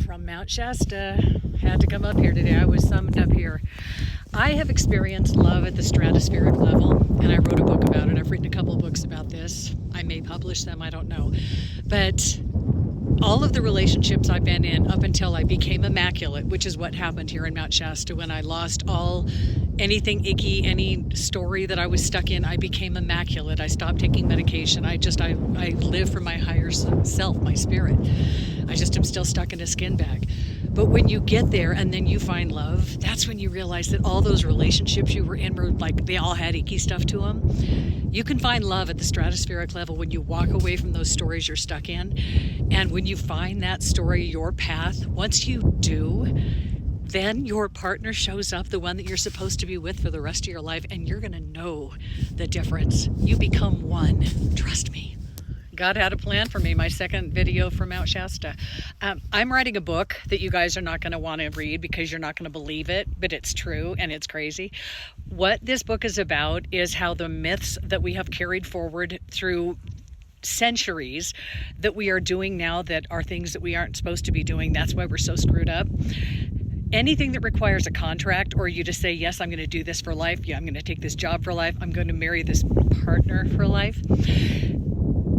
from Mount Shasta. Had to come up here today. I was summoned up here. I have experienced love at the stratospheric level, and I wrote a book about it. I've written a couple of books about this. I may publish them, I don't know. But all of the relationships I've been in up until I became immaculate, which is what happened here in Mount Shasta when I lost anything icky, any story that I was stuck in, I became immaculate. I stopped taking medication. I live for my higher self, my spirit. I just am still stuck in a skin bag. But when you get there and then you find love, that's when you realize that all those relationships you were in were like, they all had icky stuff to them. You can find love at the stratospheric level when you walk away from those stories you're stuck in. And when you find that story, your path, once you do, then your partner shows up, the one that you're supposed to be with for the rest of your life, and you're going to know the difference. You become one. Trust me. God had a plan for me, my second video from Mount Shasta. I'm writing a book that you guys are not going to want to read because you're not going to believe it, but it's true and it's crazy. What this book is about is how the myths that we have carried forward through centuries that we are doing now that are things that we aren't supposed to be doing. That's why we're so screwed up. Anything that requires a contract or you just say, yes, I'm going to do this for life. Yeah, I'm going to take this job for life. I'm going to marry this partner for life.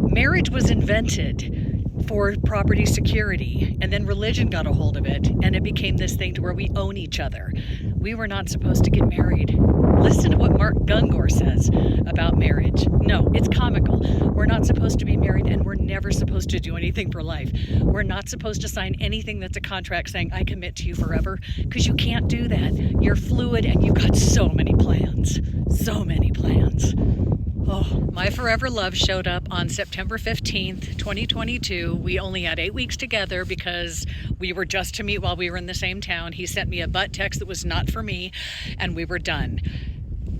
Marriage was invented for property security, and then religion got a hold of it, and it became this thing to where we own each other. We were not supposed to get married. Listen to what Mark Gungor says about marriage. No, it's comical. We're not supposed to be married, and we're never supposed to do anything for life. We're not supposed to sign anything that's a contract saying, I commit to you forever, because you can't do that. You're fluid, and you've got so many plans. So many plans. Oh, my forever love showed up on September 15th, 2022. We only had 8 weeks together because we were just to meet while we were in the same town. He sent me a butt text that was not for me, and we were done.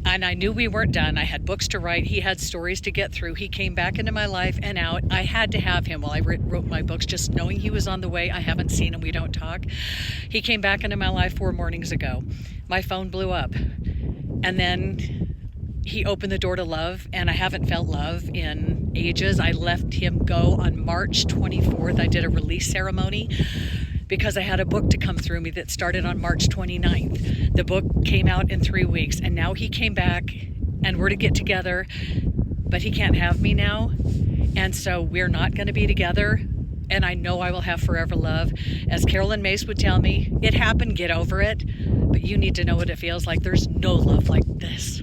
And I knew we weren't done. I had books to write. He had stories to get through. He came back into my life and out. I had to have him while I wrote my books, just knowing he was on the way. I haven't seen him. We don't talk. He came back into my life 4 mornings ago. My phone blew up. And then he opened the door to love, and I haven't felt love in ages. I let him go on March 24th. I did a release ceremony because I had a book to come through me that started on March 29th. The book came out in 3 weeks, and now he came back, and we're to get together, but he can't have me now, and so we're not going to be together, and I know I will have forever love. As Carolyn Mace would tell me, it happened, get over it, but you need to know what it feels like. There's no love like this.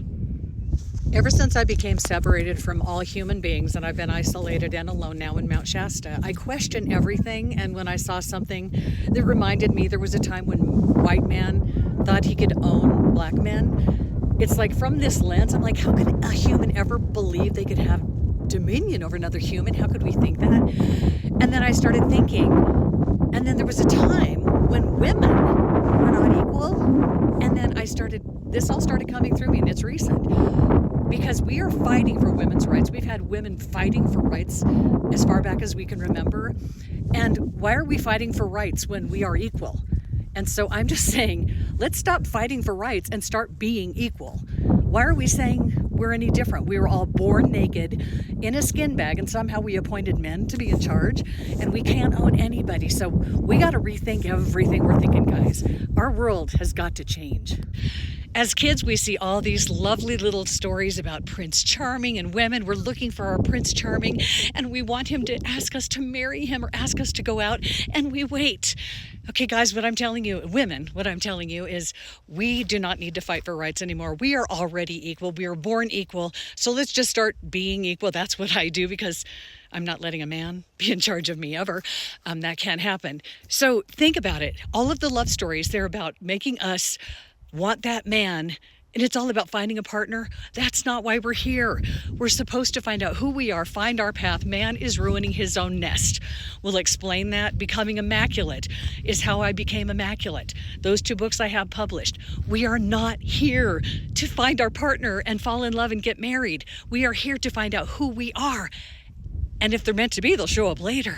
Ever since I became separated from all human beings and I've been isolated and alone now in Mount Shasta, I question everything. And when I saw something that reminded me there was a time when white man thought he could own black men, it's like from this lens, I'm like, how could a human ever believe they could have dominion over another human? How could we think that? And then I started thinking, and then there was a time when women were not equal. And then this all started coming through me, and it's recent. Because we are fighting for women's rights. We've had women fighting for rights as far back as we can remember. And why are we fighting for rights when we are equal? And so I'm just saying, let's stop fighting for rights and start being equal. Why are we saying we're any different? We were all born naked in a skin bag, and somehow we appointed men to be in charge, and we can't own anybody. So we got to rethink everything we're thinking, guys. Our world has got to change. As kids, we see all these lovely little stories about Prince Charming and women. We're looking for our Prince Charming, and we want him to ask us to marry him or ask us to go out, and we wait. Okay, guys, what I'm telling you, women, what I'm telling you is we do not need to fight for rights anymore. We are already equal. We are born equal. So let's just start being equal. That's what I do because I'm not letting a man be in charge of me ever. That can't happen. So think about it. All of the love stories, they're about making us want that man, and it's all about finding a partner. That's not why we're here. We're supposed to find out who we are, find our path. Man is ruining his own nest. We'll explain that. Becoming immaculate is how I became immaculate. Those 2 books I have published. We are not here to find our partner and fall in love and get married. We are here to find out who we are. And if they're meant to be, they'll show up later.